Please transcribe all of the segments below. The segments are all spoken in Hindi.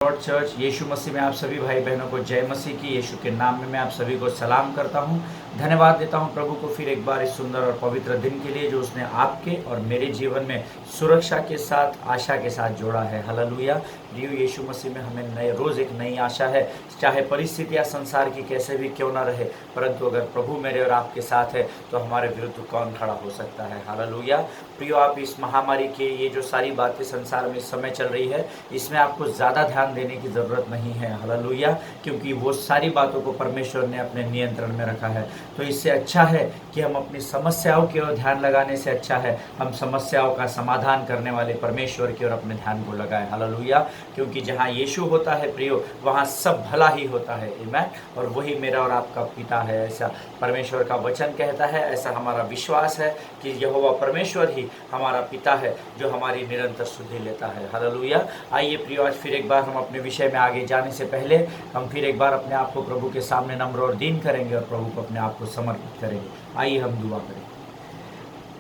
लॉर्ड चर्च यीशु मसीह में आप सभी भाई बहनों को जय मसीह की। यीशु के नाम में मैं आप सभी को सलाम करता हूं। धन्यवाद देता हूं प्रभु को फिर एक बार इस सुंदर और पवित्र दिन के लिए जो उसने आपके और मेरे जीवन में सुरक्षा के साथ, आशा के साथ जोड़ा है। हालेलुया। प्रियो, यीशु मसीह में हमें नए रोज एक नई आशा है। चाहे परिस्थितियां संसार की कैसे भी क्यों ना रहे, परंतु अगर प्रभु मेरे और आपके साथ है तो हमारे विरुद्ध कौन खड़ा हो सकता है। हालेलुया। प्रियो, आप इस महामारी के ये जो सारी बातें संसार में इस समय चल रही है, इसमें आपको ज़्यादा ध्यान देने की ज़रूरत नहीं है। हालेलुया। क्योंकि वो सारी बातों को परमेश्वर ने अपने नियंत्रण में रखा है। तो इससे अच्छा है कि हम अपनी समस्याओं की ओर ध्यान लगाने से अच्छा है हम समस्याओं का समाधान करने वाले परमेश्वर की ओर अपने ध्यान को लगाएं। हालेलुया। क्योंकि जहाँ यीशु होता है प्रियो, वहाँ सब भला ही होता है। आमीन। और वही मेरा और आपका पिता है, ऐसा परमेश्वर का वचन कहता है। ऐसा हमारा विश्वास है कि यहोवा परमेश्वर ही हमारा पिता है जो हमारी निरंतर सुधि लेता है। हालेलुया। आइए प्रियो, आज फिर एक बार हम अपने विषय में आगे जाने से पहले हम फिर एक बार अपने आप को प्रभु के सामने नम्र और दीन करेंगे और प्रभु को अपने आप को समर्पित करेंगे। आइए हम दुआ करें।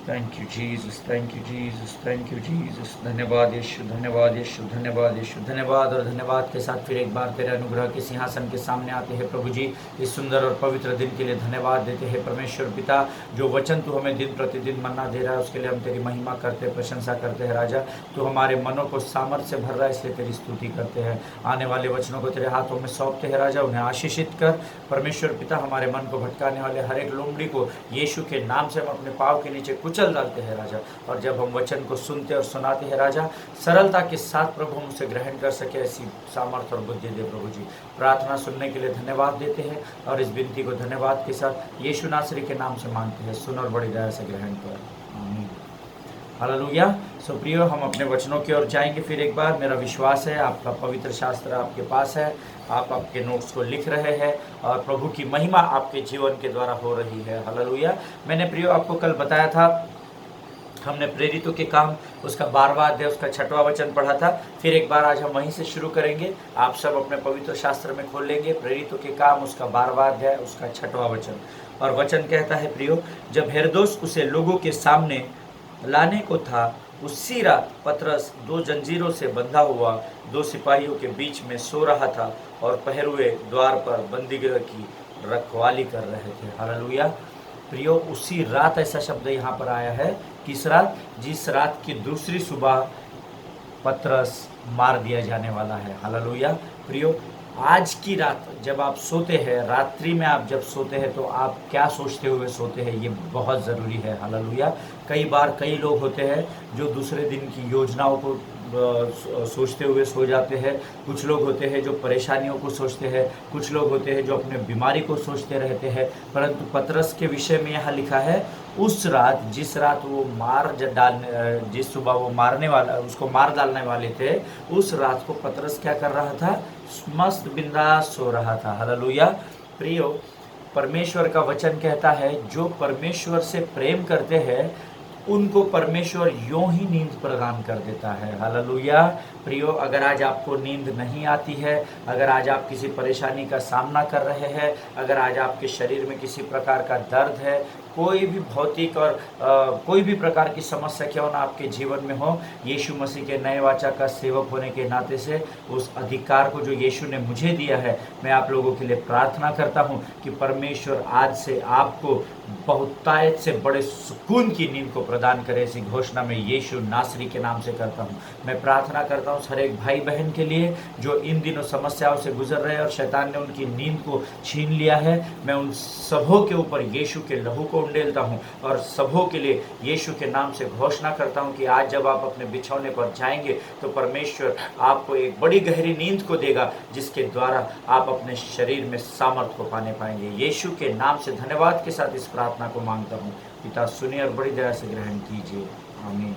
Thank you Jesus, thank you Jesus, thank you Jesus. धन्यवाद यीशु, धन्यवाद यीशु, धन्यवाद यीशु। धन्यवाद और धन्यवाद के साथ फिर एक बार तेरे अनुग्रह के सिंहासन के सामने आते हैं प्रभु जी। इस सुंदर और पवित्र दिन के लिए धन्यवाद देते हैं परमेश्वर पिता। जो वचन तू हमें दिन प्रतिदिन मन्ना दे रहा है उसके लिए हम तेरी महिमा करते हैं, प्रशंसा करते हैं। राजा, तू हमारे मनों को सामर्थ्य से भर रहा है, इसलिए तेरी स्तुति करते हैं। आने वाले वचनों को तेरे हाथों में सौंपते हैं राजा, उन्हें आशीषित कर परमेश्वर पिता। हमारे मन को भटकाने वाले हर एक लोमड़ी को यीशु के नाम से हम अपने पाँव के नीचे कुचल डालते हैं राजा। और जब हम वचन को सुनते और सुनाते हैं राजा, सरलता के साथ प्रभु हम उसे ग्रहण कर सके, ऐसी सामर्थ्य और बुद्धि दे प्रभु जी। प्रार्थना सुनने के लिए धन्यवाद देते हैं और इस विनती को धन्यवाद के साथ यीशु नासरी के नाम से मांगते हैं। सुन और बड़ी दया से ग्रहण कर, आमीन। हालेलुया। सो प्रियो, हम अपने वचनों की ओर जाएंगे फिर एक बार। मेरा विश्वास है आपका पवित्र शास्त्र आपके पास है, आप आपके नोट्स को लिख रहे हैं और प्रभु की महिमा आपके जीवन के द्वारा हो रही है। हालेलुया। मैंने प्रियो आपको कल बताया था, हमने प्रेरितों के काम उसका 12वां अध्याय उसका 6वां वचन पढ़ा था। फिर एक बार आज हम वहीं से शुरू करेंगे। आप सब अपने पवित्र शास्त्र में खोल लेंगे प्रेरितों के काम उसका 12वां अध्याय उसका 6वां वचन। और वचन कहता है प्रियो, जब हेरोदेस उसे लोगों के सामने लाने को था, उसी रात पतरस 2 जंजीरों से बंधा हुआ 2 सिपाहियों के बीच में सो रहा था और पहरुए द्वार पर बंदीगृह की रखवाली कर रहे थे। हालेलुया। प्रियो, उसी रात ऐसा शब्द यहाँ पर आया है। किस रात? जिस रात की दूसरी सुबह पतरस मार दिया जाने वाला है। हालेलुया। प्रियो, आज की रात जब आप सोते हैं, रात्रि में आप जब सोते हैं तो आप क्या सोचते हुए सोते हैं, ये बहुत ज़रूरी है। हालेलुया। कई बार कई लोग होते हैं जो दूसरे दिन की योजनाओं को सोचते हुए सो जाते हैं। कुछ लोग होते हैं जो परेशानियों को सोचते हैं, कुछ लोग होते हैं जो अपने बीमारी को सोचते रहते हैं। परंतु पतरस के विषय में यहाँ लिखा है, उस रात, जिस रात वो जिस सुबह वो उसको मार डालने वाले थे, उस रात को पतरस क्या कर रहा था? मस्त बिंदास सो रहा था। हालेलुया। प्रियो, परमेश्वर का वचन कहता है, जो परमेश्वर से प्रेम करते हैं उनको परमेश्वर यूं ही नींद प्रदान कर देता है। हालेलुया। प्रियो, अगर आज आपको नींद नहीं आती है, अगर आज आप किसी परेशानी का सामना कर रहे हैं, अगर आज आपके शरीर में किसी प्रकार का दर्द है, कोई भी भौतिक और कोई भी प्रकार की समस्या क्यों ना आपके जीवन में हो, यीशु मसीह के नए वाचा का सेवक होने के नाते से उस अधिकार को जो यीशु ने मुझे दिया है, मैं आप लोगों के लिए प्रार्थना करता हूं कि परमेश्वर आज से आपको बहुतायत से बड़े सुकून की नींद को प्रदान करे। ऐसी घोषणा मैं यीशु नासरी के नाम से करता हूं। मैं प्रार्थना करता हूं हर एक भाई बहन के लिए जो इन दिनों समस्याओं से गुजर रहे हैं और शैतान ने उनकी नींद को छीन लिया है। मैं उन सबों के ऊपर यीशु के लहू को उंडेलता हूं और सबों के लिए यीशु के नाम से घोषणा करता हूं कि आज जब आप अपने बिछौने पर जाएंगे तो परमेश्वर आपको एक बड़ी गहरी नींद को देगा, जिसके द्वारा आप अपने शरीर में सामर्थ को पाने पाएंगे। यीशु के नाम से धन्यवाद के साथ इस प्रार्थना को मांगता हूँ। पिता, सुनिए और बड़ी दया से ग्रहण कीजिए, आमीन।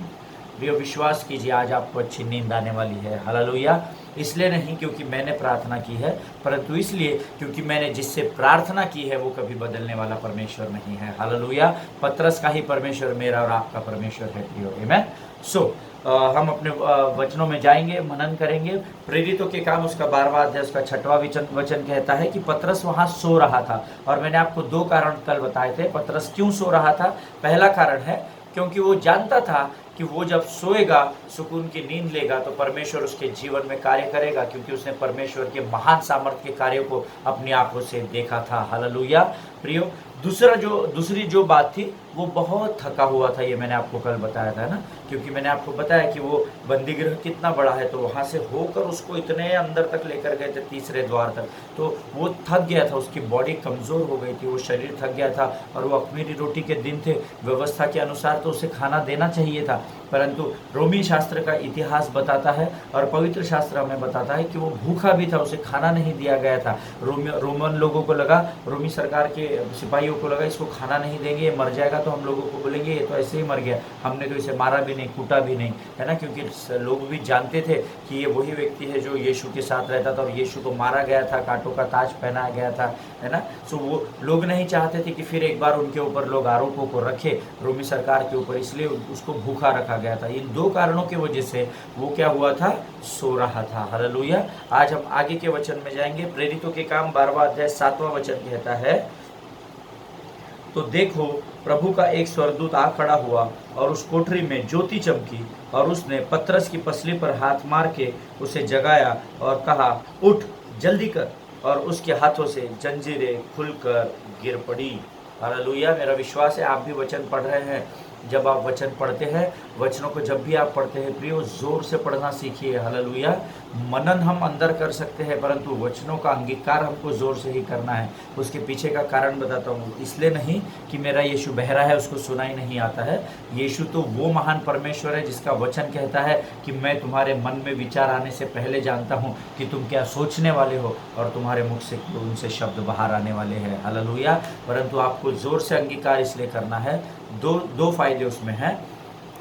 प्रियो, विश्वास कीजिए आज आपको अच्छी नींद आने वाली है। हालेलुया। इसलिए नहीं क्योंकि मैंने प्रार्थना की है, परंतु इसलिए क्योंकि मैंने जिससे प्रार्थना की है वो कभी बदलने वाला परमेश्वर नहीं है। हालेलुया। पतरस का ही परमेश्वर मेरा और आपका परमेश्वर है प्रियो। आमीन। सो हम अपने वचनों में जाएंगे, मनन करेंगे। प्रेरितों के काम उसका 12वां अध्याय उसका 6वां वचन कहता है कि पतरस वहाँ सो रहा था। और मैंने आपको 2 कारण कल बताए थे पतरस क्यों सो रहा था। पहला कारण है क्योंकि वो जानता था कि वो जब सोएगा, सुकून की नींद लेगा, तो परमेश्वर उसके जीवन में कार्य करेगा, क्योंकि उसने परमेश्वर के महान सामर्थ्य के कार्यों को अपनी आंखों से देखा था। हालेलुया प्रियो। दूसरी जो बात थी, वो बहुत थका हुआ था, ये मैंने आपको कल बताया था ना, क्योंकि मैंने आपको बताया कि वो बंदी गृह कितना बड़ा है, तो वहाँ से होकर उसको इतने अंदर तक लेकर गए थे, तीसरे द्वार तक, तो वो थक गया था, उसकी बॉडी कमज़ोर हो गई थी, वो शरीर थक गया था, और वो अख़मीरी रोटी के दिन थे, व्यवस्था के अनुसार तो उसे खाना देना चाहिए था, परंतु रोमी शास्त्र का इतिहास बताता है और पवित्र शास्त्र हमें बताता है कि वो भूखा भी था, उसे खाना नहीं दिया गया था। रोमन लोगों को लगा, रोमी सरकार के सिपाहियों को लगा इसको खाना नहीं देंगे, ये मर जाएगा, तो हम लोगों को बोलेंगे ये तो ऐसे ही मर गया, हमने तो इसे मारा भी नहीं, कूटा भी नहीं, है ना, क्योंकि लोग भी जानते थे कि ये वही व्यक्ति है जो यीशु के साथ रहता था, और यीशु को मारा गया था, कांटों का ताज पहनाया गया था, है ना। सो वो लोग नहीं चाहते थे कि फिर एक बार उनके ऊपर लोग आरोपों को रखे रोमी सरकार के ऊपर, इसलिए उसको भूखा रखा गया था। इन दो कारणों की वजह से वो क्या हुआ था, सो रहा था। हालेलुया। आज हम आगे के वचन में जाएंगे। प्रेरितों के काम 12वां अध्याय 7वां वचन कहता है, तो देखो प्रभु का एक स्वर्गदूत आ खड़ा हुआ और उस कोठरी में ज्योति चमकी, और उसने पतरस की पसली पर हाथ मार के उसे जगाया और कहा, उठ जल्दी कर, और उसके हाथों से जंजीरें खुलकर गिर पड़ी। हालेलुया। मेरा विश्वास है आप भी वचन पढ़ रहे हैं। जब आप वचन पढ़ते हैं, वचनों को जब भी आप पढ़ते हैं प्रियो, जोर से पढ़ना सीखिए। हालेलुया। मनन हम अंदर कर सकते हैं, परंतु वचनों का अंगीकार हमको जोर से ही करना है। उसके पीछे का कारण बताता हूँ, इसलिए नहीं कि मेरा यीशु बहरा है, उसको सुनाई नहीं आता है। यीशु तो वो महान परमेश्वर है जिसका वचन कहता है कि मैं तुम्हारे मन में विचार आने से पहले जानता हूँ कि तुम क्या सोचने वाले हो, और तुम्हारे मुख से उनसे शब्द बाहर आने वाले हैं। हालेलुया। परंतु आपको जोर से अंगीकार इसलिए करना है, दो फायदे उसमें हैं।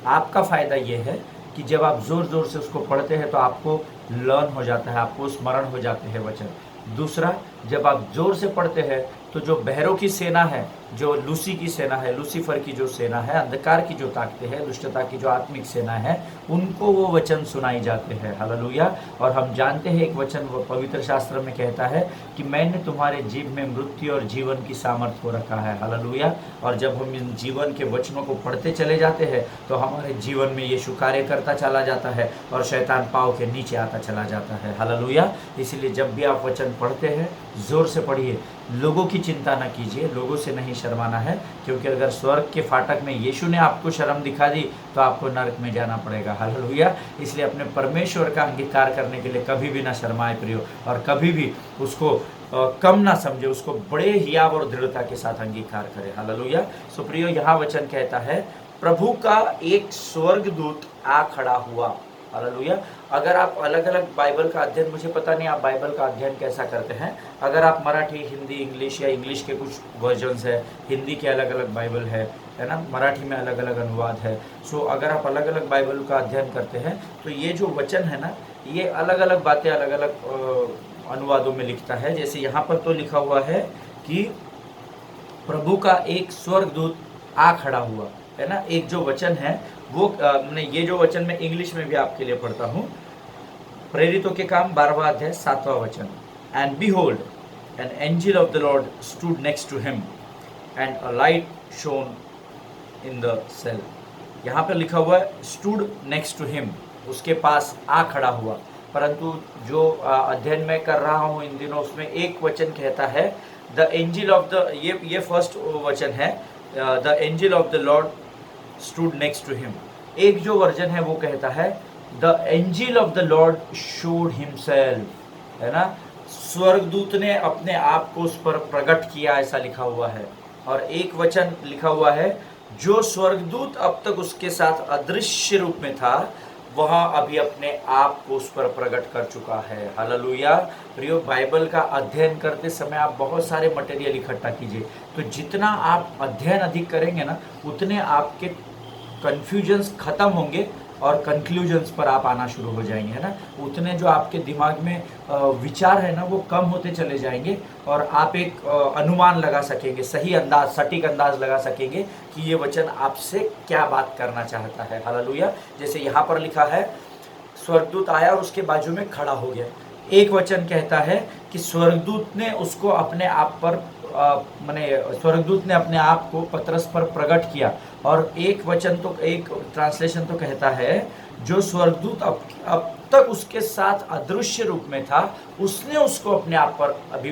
आपका फ़ायदा ये है कि जब आप ज़ोर ज़ोर से उसको पढ़ते हैं तो आपको लर्न हो जाता है, आपको स्मरण हो जाते हैं वचन। दूसरा, जब आप ज़ोर से पढ़ते हैं तो जो बहरों की सेना है, जो लूसी की सेना है, लूसीफर की जो सेना है, अंधकार की जो ताकतें हैं, दुष्टता की जो आत्मिक सेना है, उनको वो वचन सुनाई जाते हैं। हालेलुया। और हम जानते हैं एक वचन वो पवित्र शास्त्र में कहता है कि मैंने तुम्हारे जीव में मृत्यु और जीवन की सामर्थ्य को रखा है। हालेलुया। और जब हम इन जीवन के वचनों को पढ़ते चले जाते हैं तो हमारे जीवन में यीशु कार्य करता चला जाता है और शैतान पाँव के नीचे आता चला जाता है। हालेलुया। इसलिए जब भी आप वचन पढ़ते हैं, ज़ोर से पढ़िए। लोगों की चिंता न कीजिए, लोगों से नहीं शर्माना है, क्योंकि अगर स्वर्ग के फाटक में यीशु ने आपको शर्म दिखा दी तो आपको नरक में जाना पड़ेगा। हालेलुया। इसलिए अपने परमेश्वर का अंगीकार करने के लिए कभी भी ना शर्माए प्रियो, और कभी भी उसको कम ना समझे, उसको बड़े हियाव और दृढ़ता के साथ अंगीकार करें। हालेलुया। सो प्रियो, यहाँ वचन कहता है, प्रभु का एक स्वर्गदूत आ खड़ा हुआ। हालेलुया। अगर आप अलग अलग बाइबल का अध्ययन, मुझे पता नहीं आप बाइबल का अध्ययन कैसा करते हैं, अगर आप मराठी, हिंदी, इंग्लिश, या इंग्लिश के कुछ वर्जन्स है, हिंदी के अलग अलग बाइबल है ना, मराठी में अलग अलग अनुवाद है। सो अगर आप अलग अलग बाइबल का अध्ययन करते हैं तो ये जो वचन है ना, ये अलग अलग बातें अलग अलग अनुवादों में लिखता है। जैसे यहाँ पर तो लिखा हुआ है कि प्रभु का एक स्वर्गदूत आ खड़ा हुआ, है ना। एक जो वचन है वो ये जो वचन मैं इंग्लिश में भी आपके लिए पढ़ता हूँ। प्रेरितों के काम 12वां अध्याय 7वां वचन, and behold an angel of the lord stood next to him and a light shone in the cell. यहाँ पर लिखा हुआ है स्टूड नेक्स्ट टू हिम, उसके पास आ खड़ा हुआ। परंतु जो अध्ययन मैं कर रहा हूँ इन दिनों, उसमें एक वचन कहता है द एंजल ऑफ द, ये फर्स्ट वचन है, the angel of the lord stood next to him. एक जो वर्जन है वो कहता है the angel of the lord showed himself, है ना। स्वर्गदूत ने अपने आप को उस पर प्रकट किया, ऐसा लिखा हुआ है। और एक वचन लिखा हुआ है, जो स्वर्गदूत अब तक उसके साथ अदृश्य रूप में था, वह अभी अपने आप को उस पर प्रकट कर चुका है। हालेलुया। प्रियो, बाइबल का अध्ययन करते समय आप बहुत सारे मटेरियल इकट्ठा कीजिए। तो जितना आप अध्ययन अधिक करेंगे ना, उतने आपके कन्फ्यूजन्स खत्म होंगे और कंक्लूजन्स पर आप आना शुरू हो जाएंगे, है ना। उतने जो आपके दिमाग में विचार है ना, वो कम होते चले जाएंगे, और आप एक अनुमान लगा सकेंगे, सही अंदाज, सटीक अंदाज लगा सकेंगे कि ये वचन आपसे क्या बात करना चाहता है। हालेलुया। जैसे यहाँ पर लिखा है, स्वर्गदूत आया और उसके बाजू में खड़ा हो गया। एक वचन कहता है कि स्वर्गदूत ने उसको अपने आप पर माने स्वर्गदूत ने अपने आप को पतरस पर प्रकट किया। और एक वचन तो, एक ट्रांसलेशन तो कहता है जो स्वर्गदूत अब तक उसके साथ अदृश्य रूप में था, उसने उसको अपने आप पर अभी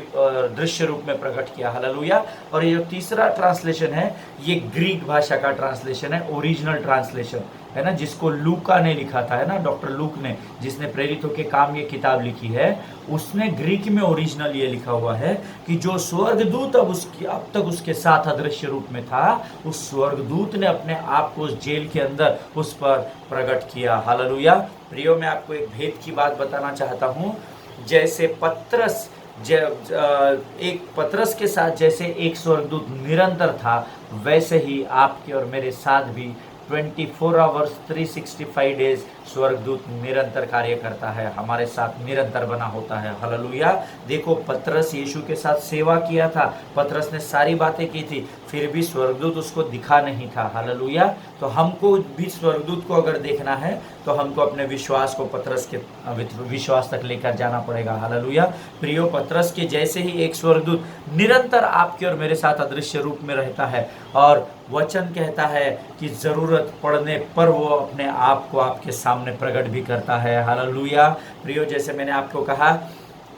दृश्य रूप में प्रकट किया। हालेलुया। और ये जो तीसरा ट्रांसलेशन है, ये ग्रीक भाषा का ट्रांसलेशन है, ओरिजिनल ट्रांसलेशन है ना, जिसको लूका ने लिखा था, है ना, डॉक्टर लूक ने, जिसने प्रेरितों के काम ये किताब लिखी है, उसने ग्रीक में ओरिजिनल ये लिखा हुआ है कि जो स्वर्गदूत अब तक उसके साथ अदृश्य रूप में था, उस स्वर्गदूत ने अपने आप को उस जेल के अंदर उस पर प्रकट किया। हालेलुया। प्रियो, मैं आपको एक भेद की बात बताना चाहता हूँ। जैसे पतरस एक पतरस के साथ जैसे एक स्वर्गदूत निरंतर था, वैसे ही आपके और मेरे साथ भी 24 आवर्स 365 डेज स्वर्गदूत निरंतर कार्य करता है, हमारे साथ निरंतर बना होता है। हालेलुया। देखो, पतरस यीशु के साथ सेवा किया था, पतरस ने सारी बातें की थी, फिर भी स्वर्गदूत उसको दिखा नहीं था। हालेलुया। तो हमको भी स्वर्गदूत को अगर देखना है तो हमको अपने विश्वास को पतरस के विश्वास तक लेकर जाना पड़ेगा। हालेलुया। प्रियो, पतरस के जैसे ही एक स्वर्गदूत निरंतर आपके और मेरे साथ अदृश्य रूप में रहता है, और वचन कहता है कि जरूरत पड़ने पर वो अपने आप को आपके सामने प्रकट भी करता है। हालेलुया। प्रियो, जैसे मैंने आपको कहा,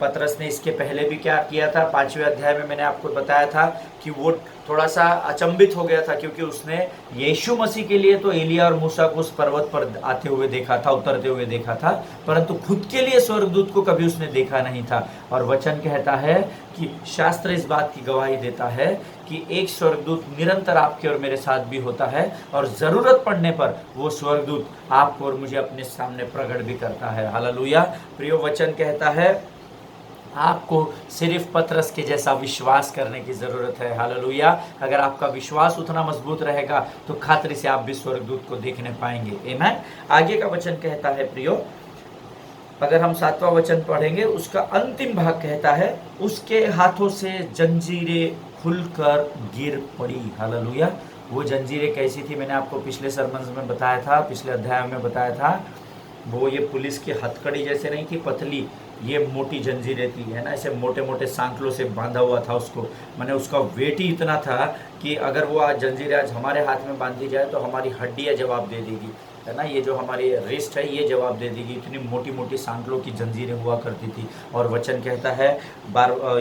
पतरस ने इसके पहले भी क्या किया था, 5वें अध्याय में मैंने आपको बताया था कि वो थोड़ा सा अचंभित हो गया था, क्योंकि उसने यीशु मसीह के लिए तो एलिया और मूसा को उस पर्वत पर आते हुए देखा था, उतरते हुए देखा था, परंतु खुद के लिए स्वर्गदूत को कभी उसने देखा नहीं था। और वचन कहता है कि शास्त्र इस बात की गवाही देता है कि एक स्वर्गदूत निरंतर आपके और मेरे साथ भी होता है, और जरूरत पड़ने पर वो स्वर्गदूत आपको और मुझे अपने सामने प्रकट भी करता है। हालेलुया। प्रियो, वचन कहता है आपको सिर्फ पतरस के जैसा विश्वास करने की ज़रूरत है। हालेलुया। अगर आपका विश्वास उतना मजबूत रहेगा तो खातिर से आप भी स्वर्गदूत को देखने पाएंगे। आमीन। आगे का वचन कहता है प्रियो, अगर हम 7वां वचन पढ़ेंगे, उसका अंतिम भाग कहता है उसके हाथों से जंजीरें खुलकर गिर पड़ी। हालेलुया। वो जंजीरें कैसी थी, मैंने आपको पिछले सरमन में बताया था, पिछले अध्याय में बताया था। वो ये पुलिस की हथकड़ी जैसे नहीं थी, पतली, ये मोटी जंजीरें थी, है ना, ऐसे मोटे मोटे सांकलों से बांधा हुआ था उसको। मैंने उसका वेट ही इतना था कि अगर वो आज जंजीरें आज हमारे हाथ में बांधी जाए तो हमारी हड्डियाँ जवाब दे देगी, है ना, ये जो हमारी रिस्ट है ये जवाब दे देगी। इतनी मोटी मोटी सांकलों की जंजीरें हुआ करती थी। और वचन कहता है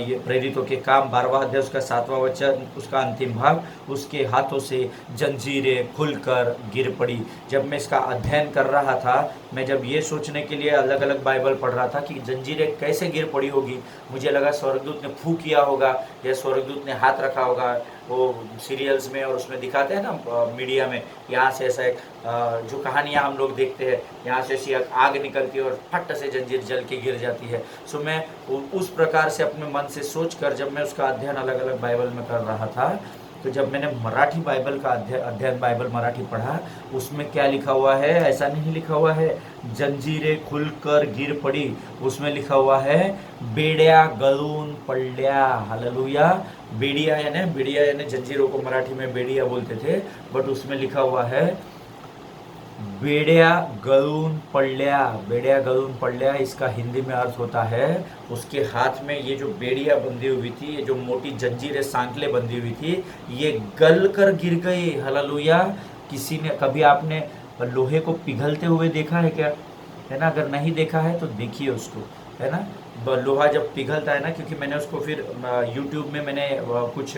ये प्रेरितों के काम 12वां अध्याय उसका 7वां वचन, उसका अंतिम भाग, उसके हाथों से जंजीरें खुलकर गिर पड़ी। जब मैं इसका अध्ययन कर रहा था, मैं जब ये सोचने के लिए अलग अलग बाइबल पढ़ रहा था कि जंजीरें कैसे गिर पड़ी होगी, मुझे लगा स्वर्गदूत ने फू किया होगा या स्वर्गदूत ने हाथ रखा होगा। वो सीरियल्स में और उसमें दिखाते हैं ना, मीडिया में, यहाँ से ऐसा एक जो कहानियाँ हम लोग देखते हैं, यहाँ से ऐसी आग निकलती है और फट से जंजीर जल के गिर जाती है। सो मैं उस प्रकार से अपने मन से सोचकर जब मैं उसका अध्ययन अलग अलग बाइबल में कर रहा था, तो जब मैंने मराठी बाइबल का अध्ययन बाइबल मराठी पढ़ा, उसमें क्या लिखा हुआ है, ऐसा नहीं लिखा हुआ है जंजीरें खुलकर गिर पड़ी, उसमें लिखा हुआ है बेड्या गळून पडल्या। हालेलुया। बेड़िया यानी जंजीरों को मराठी में बेड़िया बोलते थे, बट उसमें लिखा हुआ है बेड्या गळून पडल्या। बेड्या गळून पडल्या, इसका हिंदी में अर्थ होता है उसके हाथ में ये जो बेड़िया बंधी हुई थी, ये जो मोटी जंजीरें सांकले बंधी हुई थी, ये गल कर गिर गई। हालेलुया। किसी ने कभी आपने लोहे को पिघलते हुए देखा है क्या, है ना? अगर नहीं देखा है तो देखिए उसको, है ना। लोहा जब पिघलता है ना, क्योंकि मैंने उसको फिर यूट्यूब में मैंने कुछ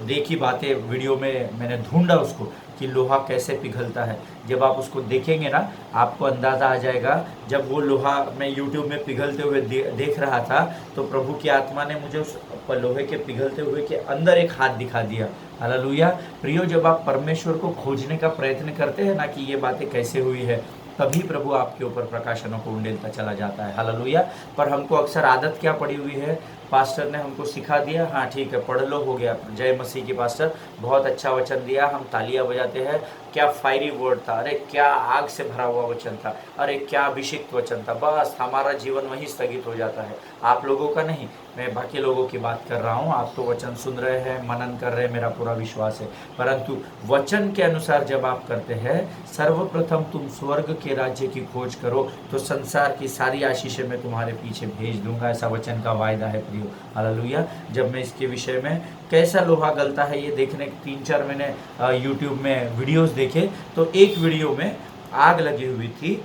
देखी बातें, वीडियो में मैंने ढूंढा उसको कि लोहा कैसे पिघलता है। जब आप उसको देखेंगे ना, आपको अंदाज़ा आ जाएगा। जब वो लोहा मैं यूट्यूब में पिघलते हुए देख रहा था, तो प्रभु की आत्मा ने मुझे उस लोहे के पिघलते हुए के अंदर एक हाथ दिखा दिया। हालेलुया। प्रियो, जब आप परमेश्वर को खोजने का प्रयत्न करते हैं ना कि ये बातें कैसे हुई है, तभी प्रभु आपके ऊपर प्रकाशनों को उंडेलता चला जाता है। हालेलुया। पर हमको अक्सर आदत क्या पड़ी हुई है, पास्टर ने हमको सिखा दिया, हाँ ठीक है पढ़ लो, हो गया। जय मसीह की पास्टर, बहुत अच्छा वचन दिया, हम तालियां बजाते हैं। क्या फायरी वर्ड था, अरे क्या आग से भरा हुआ वचन था, अरे क्या अभिषिक्त वचन था। बस हमारा जीवन वहीं स्थगित हो जाता है, आप लोगों का नहीं, मैं बाकी लोगों की बात कर रहा हूँ। आप तो वचन सुन रहे हैं, मनन कर रहे हैं, मेरा पूरा विश्वास है। परंतु वचन के अनुसार जब आप करते हैं, सर्वप्रथम तुम स्वर्ग के राज्य की खोज करो तो संसार की सारी आशीषें मैं तुम्हारे पीछे भेज दूंगा, ऐसा वचन का वायदा है प्रियो। हालेलुया। जब मैं इसके विषय में कैसा लोहा गलता है ये देखने 3-4 मैंने यूट्यूब में वीडियोस देखे, तो एक वीडियो में आग लगी हुई थी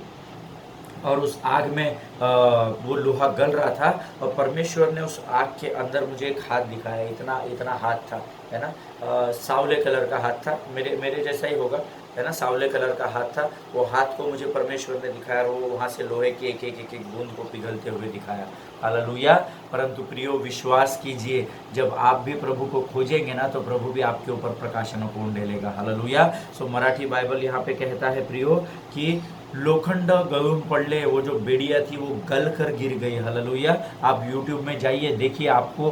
और उस आग में वो लोहा गल रहा था, और परमेश्वर ने उस आग के अंदर मुझे एक हाथ दिखाया, इतना इतना हाथ था, है ना, सांवले कलर का हाथ था, मेरे जैसा ही होगा, है ना, सांवले कलर का हाथ था। वो हाथ को मुझे परमेश्वर ने दिखाया, और वो वहाँ से लोहे की एक एक बूंद को पिघलते हुए दिखाया। हालेलुया। परंतु प्रियो विश्वास कीजिए, जब आप भी प्रभु को खोजेंगे ना, तो प्रभु भी आपके ऊपर प्रकाशन को ढेलेगा। हालेलुया। सो मराठी बाइबल यहाँ पे कहता है प्रियो कि लोखंड गळून पडले, वो जो बेड़िया थी वो गल कर गिर गई। हालेलुया। आप यूट्यूब में जाइए, देखिए, आपको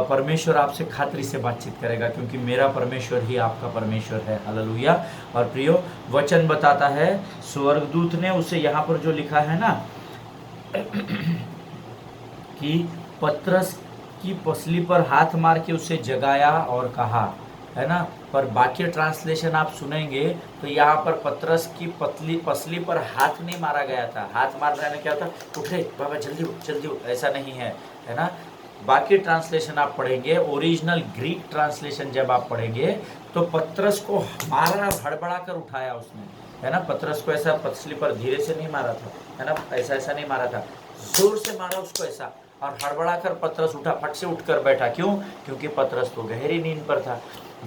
परमेश्वर आपसे खातिर से बातचीत करेगा, क्योंकि मेरा परमेश्वर ही आपका परमेश्वर है। हालेलुया। और प्रियो वचन बताता है, स्वर्गदूत ने उसे यहाँ पर जो लिखा है ना कि पतरस की पसली पर हाथ मार के उसे जगाया और कहा, है ना। पर बाकी ट्रांसलेशन आप सुनेंगे तो यहाँ पर पतरस की पसली पर हाथ नहीं मारा गया था। हाथ मारने में क्या था, उठे बाबा जल्दी उठ जल्दी उठ, ऐसा नहीं है, है ना। बाकी ट्रांसलेशन आप पढ़ेंगे, ओरिजिनल ग्रीक ट्रांसलेशन जब आप पढ़ेंगे तो पतरस को मारा, हड़बड़ा कर उठाया उसने, है ना। पतरस को ऐसा पसली पर धीरे से नहीं मारा था, है ना, ऐसा नहीं मारा था, जोर से मारा उसको ऐसा, और हड़बड़ा कर पतरस उठा, फट से उठकर बैठा। क्यों? क्योंकि पतरस तो गहरी नींद पर था।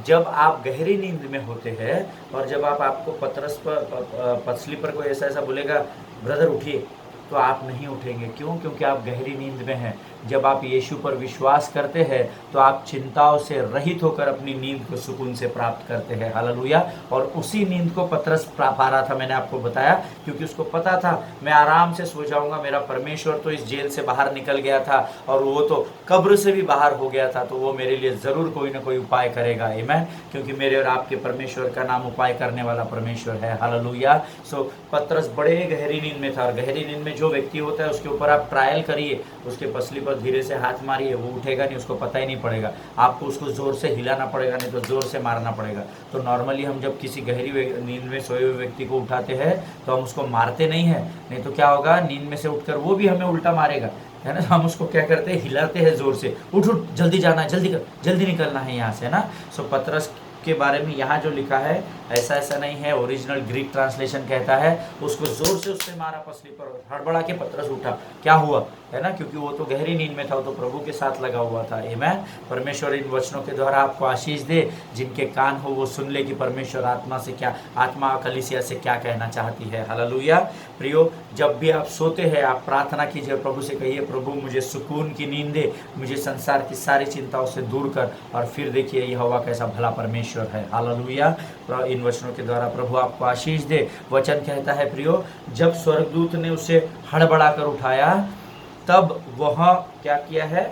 जब आप गहरी नींद में होते हैं और जब आपको पतरस पर पसली पर कोई ऐसा बोलेगा ब्रदर उठिए, तो आप नहीं उठेंगे। क्यों? क्योंकि आप गहरी नींद में हैं। जब आप यीशु पर विश्वास करते हैं तो आप चिंताओं से रहित होकर अपनी नींद को सुकून से प्राप्त करते हैं। हालेलुया। और उसी नींद को पतरस पा रहा था, मैंने आपको बताया, क्योंकि उसको पता था मैं आराम से सो जाऊंगा, मेरा परमेश्वर तो इस जेल से बाहर निकल गया था और वो तो कब्र से भी बाहर हो गया था, तो वो मेरे लिए ज़रूर कोई ना कोई उपाय करेगा। आमीन। क्योंकि मेरे और आपके परमेश्वर का नाम उपाय करने वाला परमेश्वर है। हालेलुया। सो पतरस बड़े गहरी नींद में था, और गहरी नींद में जो व्यक्ति होता है उसके ऊपर आप ट्रायल करिए, उसके पसली पर धीरे से हाथ मारिए, वो उठेगा नहीं, उसको पता ही नहीं पड़ेगा। आपको उसको जोर से हिलाना पड़ेगा, नहीं तो जोर से मारना पड़ेगा। तो नॉर्मली हम जब किसी गहरी नींद में सोए हुए व्यक्ति को उठाते हैं तो हम उसको मारते नहीं हैं, नहीं तो क्या होगा, नींद में से उठकर वो भी हमें उल्टा मारेगा, है ना। हम उसको क्या करते हैं, हिलाते हैं जोर से, उठ उठ जल्दी जाना है, जल्दी कर, जल्दी निकलना है यहाँ से, ना। सो पतरस के बारे में यहाँ जो लिखा है ऐसा नहीं है। ओरिजिनल ग्रीक ट्रांसलेशन कहता है उसको जोर से उसने मारा पसली पर, हड़बड़ा के पतरस उठा। क्या हुआ, है ना, क्योंकि वो तो गहरी नींद में था, वो तो प्रभु के साथ लगा हुआ था। आमीन। परमेश्वर इन वचनों के द्वारा आपको आशीष दे, जिनके कान हो वो सुन ले कि परमेश्वर आत्मा कलीसिया से क्या कहना चाहती है। हालेलुया। प्रियो, जब भी आप सोते हैं आप प्रार्थना कीजिए, प्रभु से कहिए, प्रभु मुझे सुकून की नींद दे, मुझे संसार की सारी चिंताओं से दूर कर, और फिर देखिए यहोवा कैसा भला परमेश्वर है। हालेलुया। इन वचनों के द्वारा प्रभु आपको आशीष दे। वचन कहता है प्रियो, जब स्वर्गदूत ने उसे हड़बड़ा कर उठाया तब वह क्या किया है,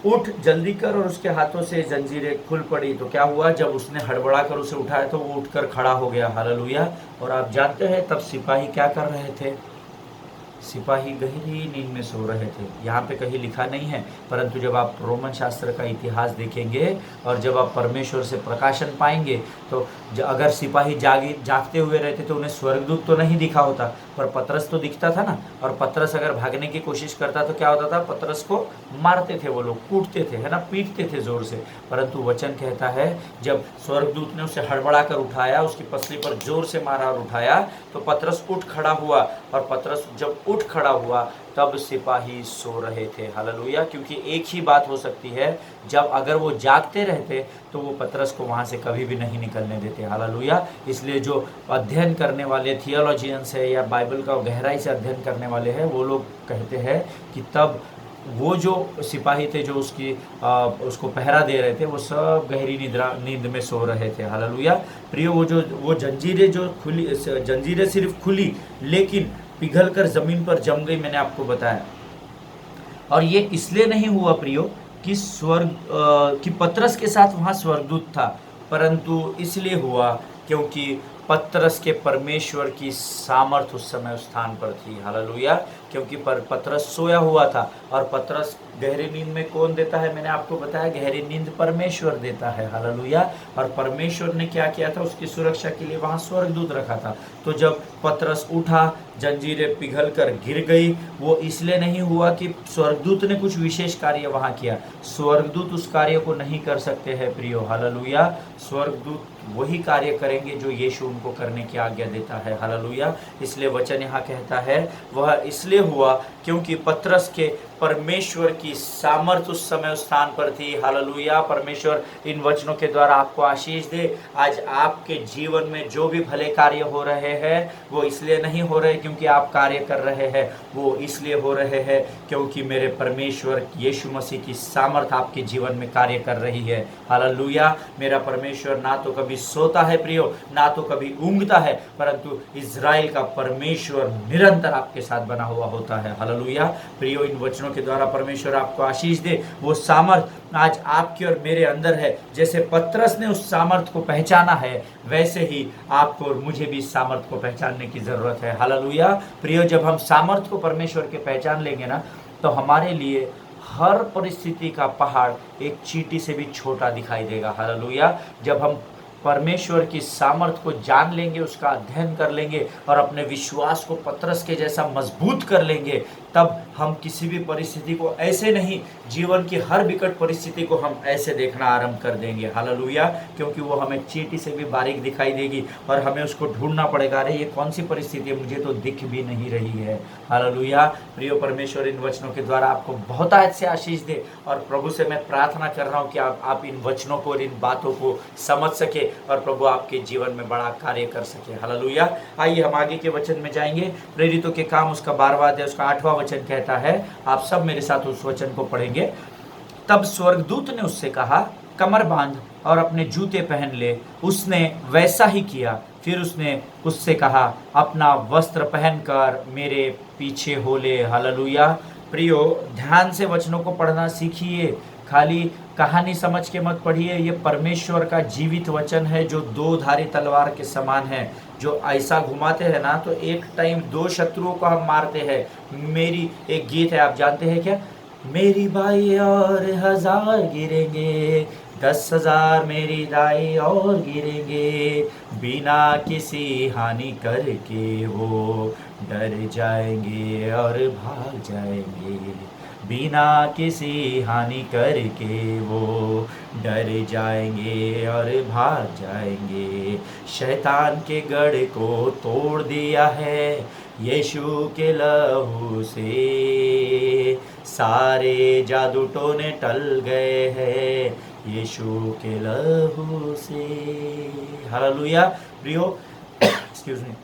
उठ जल्दी कर, और उसके हाथों से जंजीरें खुल पड़ी। तो क्या हुआ, जब उसने हड़बड़ा कर उसे उठाया तो वो उठकर खड़ा हो गया। हालेलुया। और आप जानते हैं तब सिपाही क्या कर रहे थे, सिपाही गहरी नींद में सो रहे थे। यहाँ पे कहीं लिखा नहीं है, परंतु जब आप रोमन शास्त्र का इतिहास देखेंगे और जब आप परमेश्वर से प्रकाशन पाएंगे तो अगर सिपाही जागते हुए रहते तो उन्हें स्वर्गदूत तो नहीं दिखा होता, पर पतरस तो दिखता था ना। और पतरस अगर भागने की कोशिश करता तो क्या होता था, पतरस को मारते थे वो लोग, कूटते थे, है ना, पीटते थे जोर से। परंतु वचन कहता है जब स्वर्गदूत ने उसे हड़बड़ा कर उठाया, उसकी पसली पर जोर से मारा और उठाया, तो पतरस उठ खड़ा हुआ। और पतरस जब उठ खड़ा हुआ तब सिपाही सो रहे थे। हालेलुया। क्योंकि एक ही बात हो सकती है, जब अगर वो जागते रहते तो वो पतरस को वहाँ से कभी भी नहीं निकलने देते। हालेलुया। इसलिए जो अध्ययन करने वाले थियोलॉजियंस है या बाइबल का गहराई से अध्ययन करने वाले हैं, वो लोग कहते हैं कि तब वो जो सिपाही थे जो उसको पहरा दे रहे थे, वो सब गहरी नींद में सो रहे थे। हालेलुया। प्रियो, वो जंजीरें सिर्फ खुली लेकिन पिघल कर जमीन पर जम गई। मैंने आपको बताया और ये इसलिए नहीं हुआ प्रियो कि कि पतरस के साथ वहाँ स्वर्गदूत था, परंतु इसलिए हुआ क्योंकि पतरस के परमेश्वर की सामर्थ उस समय उस स्थान पर थी। हालेलुया। क्योंकि पतरस सोया हुआ था, और पतरस गहरी नींद में कौन देता है? मैंने आपको बताया, गहरी नींद परमेश्वर देता है। हालेलुया। और परमेश्वर ने क्या किया था? उसकी सुरक्षा के लिए वहाँ स्वर्गदूत रखा था। तो जब पतरस उठा, जंजीरें पिघल कर गिर गई, वो इसलिए नहीं हुआ कि स्वर्गदूत ने कुछ विशेष कार्य वहाँ किया। स्वर्गदूत उस कार्य को नहीं कर सकते हैं प्रियो। हालेलुया। स्वर्गदूत वही कार्य करेंगे जो यीशु उनको करने की आज्ञा देता है। हालेलुया। इसलिए वचन यहाँ कहता है वह इसलिए हुआ क्योंकि पतरस के परमेश्वर की सामर्थ उस समय उस स्थान पर थी। हालेलुया। परमेश्वर इन वचनों के द्वारा आपको आशीष दे। आज आपके जीवन में जो भी भले कार्य हो रहे हैं, वो इसलिए नहीं हो रहे क्योंकि आप कार्य कर रहे हैं, वो इसलिए हो रहे हैं क्योंकि मेरे परमेश्वर यीशु मसीह की सामर्थ आपके जीवन में कार्य कर रही है। हालेलुया। मेरा परमेश्वर ना तो कभी सोता है प्रियो, ना तो कभी ऊँघता है, परंतु इज़राइल का परमेश्वर निरंतर आपके साथ बना हुआ होता है। हालेलुया। प्रियो, इन वचनों के द्वारा परमेश्वर आपको आशीष दे। वो सामर्थ आज आपके और मेरे अंदर है। जैसे पतरस ने उस सामर्थ को पहचाना है, वैसे ही आपको और मुझे भी सामर्थ को पहचानने की जरूरत है। हालेलुया। प्रियो, जब हम सामर्थ को परमेश्वर के पहचान लेंगे ना, तो हमारे लिए हर परिस्थिति का पहाड़ एक चींटी से भी छोटा दिखाई देगा। हालेलुया। जब हम परमेश्वर की सामर्थ को जान लेंगे, उसका अध्ययन कर लेंगे और अपने विश्वास को पतरस के जैसा मजबूत कर लेंगे, तब हम किसी भी परिस्थिति को ऐसे नहीं, जीवन की हर विकट परिस्थिति को हम ऐसे देखना आरंभ कर देंगे। हालेलुया। क्योंकि वो हमें चींटी से भी बारीक दिखाई देगी और हमें उसको ढूंढना पड़ेगा, अरे ये कौन सी परिस्थिति है, मुझे तो दिख भी नहीं रही है। हालेलुया। प्रियो, परमेश्वर इन वचनों के द्वारा आपको बहुत से आशीष दे, और प्रभु से मैं प्रार्थना कर रहा हूँ कि आप इन वचनों को और इन बातों को समझ सके और प्रभु आपके जीवन में बड़ा कार्य कर सके। हालेलुया। आइए हम आगे के वचन में जाएंगे। प्रेरितों के काम उसका 12वां अध्याय उसका 8वां वचन कहता है, आप सब मेरे साथ उस वचन को पढ़ेंगे। तब स्वर्गदूत ने उससे कहा, कमर बांध और अपने जूते पहन ले। उसने वैसा ही किया। फिर उसने उससे कहा, अपना वस्त्र पहनकर मेरे पीछे हो ले। हालेलुया। प्रियो, ध्यान से वचनों को पढ़ना सीखिए, खाली कहानी समझ के मत पढ़िए। ये परमेश्वर का जीवित वचन है जो दो धारी तलवार के समान है, जो ऐसा घुमाते हैं ना तो एक टाइम 2 शत्रुओं को हम मारते हैं। मेरी एक गीत है, आप जानते हैं क्या? मेरी बाई और 1000 गिरेंगे, 10,000 मेरी दाई और गिरेंगे, बिना किसी हानि करके वो डर जाएंगे और भाग जाएंगे, बिना किसी हानि करके वो डर जाएंगे और भाग जाएंगे। शैतान के गढ़ को तोड़ दिया है यीशु के लहू से, सारे जादू टोने टल गए हैं यीशु के लहू से। हालेलुया। प्रियो, एक्सक्यूज मी,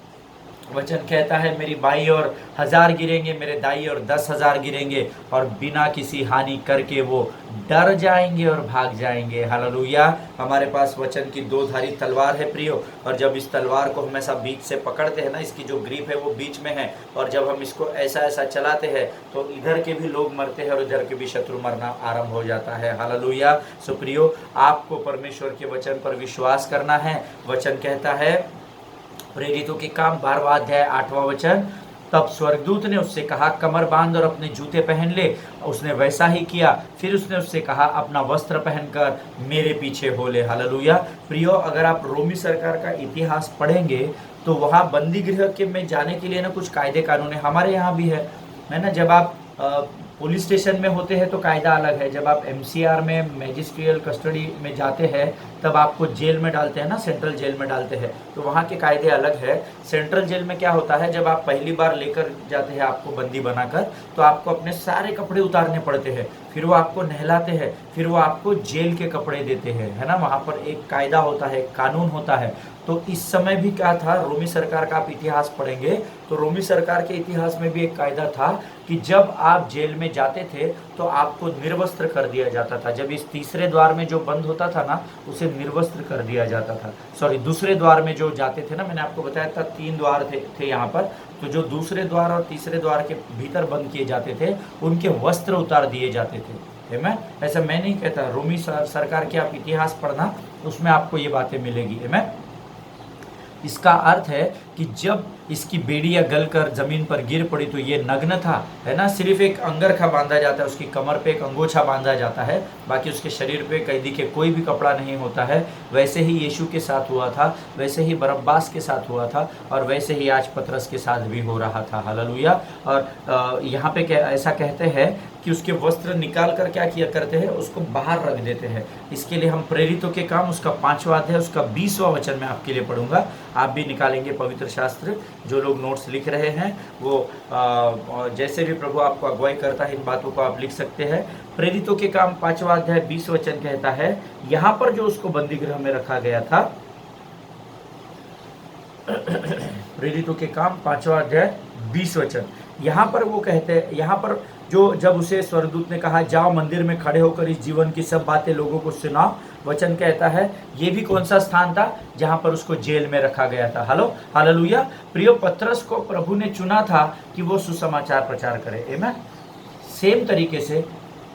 वचन कहता है मेरी बाई और 1000 गिरेंगे, मेरे दाई और 10,000 गिरेंगे, और बिना किसी हानि करके वो डर जाएंगे और भाग जाएंगे। हालेलुया। हमारे पास वचन की 2 धारी तलवार है प्रियो, और जब इस तलवार को हमेशा बीच से पकड़ते हैं ना, इसकी जो ग्रिप है वो बीच में है, और जब हम इसको ऐसा ऐसा चलाते हैं तो इधर के भी लोग मरते हैं और इधर के भी शत्रु मरना आरंभ हो जाता है। हालेलुया। सो प्रियो, आपको परमेश्वर के वचन पर विश्वास करना है। वचन कहता है, प्रेरितों के काम 12वां अध्याय 8वां वचन, तब स्वर्गदूत ने उससे कहा, कमर बांध और अपने जूते पहन ले। उसने वैसा ही किया। फिर उसने उससे कहा, अपना वस्त्र पहनकर मेरे पीछे हो ले। हालेलुया। प्रियो, अगर आप रोमी सरकार का इतिहास पढ़ेंगे तो वहाँ बंदी गृह के में जाने के लिए ना कुछ कायदे कानून है, हमारे यहाँ भी है ना। जब आप पुलिस स्टेशन में होते हैं तो कायदा अलग है, जब आप MCR में मैजिस्ट्रियल कस्टडी में जाते हैं तब आपको जेल में डालते हैं ना, सेंट्रल जेल में डालते हैं, तो वहाँ के कायदे अलग है। सेंट्रल जेल में क्या होता है, जब आप पहली बार लेकर जाते हैं आपको बंदी बनाकर, तो आपको अपने सारे कपड़े उतारने पड़ते हैं, फिर वो आपको नहलाते हैं, फिर वो आपको जेल के कपड़े देते हैं, है ना। वहाँ पर एक कायदा होता है, एक कानून होता है। तो इस समय भी क्या था, रोमी सरकार का आप इतिहास पढ़ेंगे तो रोमी सरकार के इतिहास में भी एक कायदा था कि जब आप जेल में जाते थे तो आपको निर्वस्त्र कर दिया जाता था। जब इस तीसरे द्वार में जो बंद होता था ना, उसे निर्वस्त्र कर दिया जाता था। सॉरी, दूसरे द्वार में जो जाते थे ना, मैंने आपको बताया था 3 द्वार थे यहाँ पर, तो जो दूसरे द्वार और तीसरे द्वार के भीतर बंद किए जाते थे उनके वस्त्र उतार दिए जाते थे। मैं ऐसा मैं नहीं कहता, रोमी सरकार के आप इतिहास पढ़ना, उसमें आपको ये बातें मिलेगी। मैं इसका अर्थ है कि जब इसकी बेड़ियाँ गलकर जमीन पर गिर पड़ी तो ये नग्न था, है ना। सिर्फ एक अंगरखा बांधा जाता है, उसकी कमर पे एक अंगोछा बांधा जाता है, बाकी उसके शरीर पे कैदी के कोई भी कपड़ा नहीं होता है। वैसे ही यीशु के साथ हुआ था, वैसे ही बरब्बास के साथ हुआ था, और वैसे ही आज पतरस के साथ भी हो रहा था। हालेलुया। और यहाँ पे ऐसा कहते हैं कि उसके वस्त्र निकाल कर क्या किया करते हैं, उसको बाहर रख देते हैं। इसके लिए हम प्रेरितों के काम उसका 5वां अध्याय उसका 20वां वचन मैं आपके लिए पढ़ूंगा। आप भी निकालेंगे पवित्र शास्त्र। जो लोग नोट्स लिख रहे हैं वो जैसे भी प्रभु आपको अगुवाई करता है इन बातों को आप लिख सकते हैं। प्रेरितों के काम 5वां अध्याय 20 वचन कहता है, यहाँ पर जो उसको बंदी गृह में रखा गया था, प्रेरितों के काम 5वां अध्याय 20 वचन, यहाँ पर वो कहते हैं, यहाँ पर जो जब उसे स्वर्गदूत ने कहा जाओ मंदिर में खड़े होकर इस जीवन की सब बातें लोगों को सुनाओ, वचन कहता है ये भी कौन सा स्थान था, जहां पर उसको जेल में रखा गया था। Hello, hallelujah. प्रियो, पतरस को प्रभु ने चुना था कि वो सुसमाचार प्रचार करे। आमीन। सेम तरीके से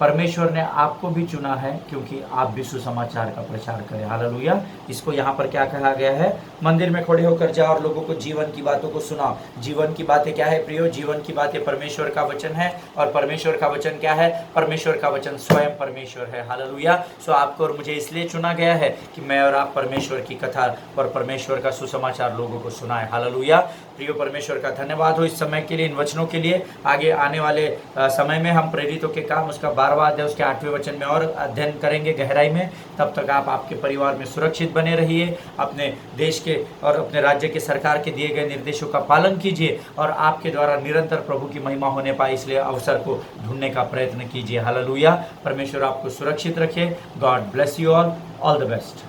परमेश्वर ने आपको भी चुना है क्योंकि आप भी सुसमाचार का प्रचार करें। हालेलुया। इसको यहाँ पर क्या कहा गया है, मंदिर में खड़े होकर जाओ और लोगों को जीवन की बातों को सुनाओ। जीवन की बातें क्या है प्रियो? जीवन की बातें परमेश्वर का वचन है, और परमेश्वर का वचन क्या है? परमेश्वर का वचन स्वयं परमेश्वर है। हालेलुया। सो आपको और मुझे इसलिए चुना गया है कि मैं और आप परमेश्वर की कथा और परमेश्वर का सुसमाचार लोगों को सुनाए। हालेलुया। प्रियो, परमेश्वर का धन्यवाद हो इस समय के लिए, इन वचनों के लिए। आगे आने वाले समय में हम प्रेरितों के काम उसका 12वां अध्याय उसके 8वें वचन में और अध्ययन करेंगे गहराई में। तब तक आप आपके परिवार में सुरक्षित बने रहिए, अपने देश के और अपने राज्य के सरकार के दिए गए निर्देशों का पालन कीजिए, और आपके द्वारा निरंतर प्रभु की महिमा होने पाए इसलिए अवसर को ढूंढने का प्रयत्न कीजिए। हालेलुया। परमेश्वर आपको सुरक्षित रखे। God bless you all the best.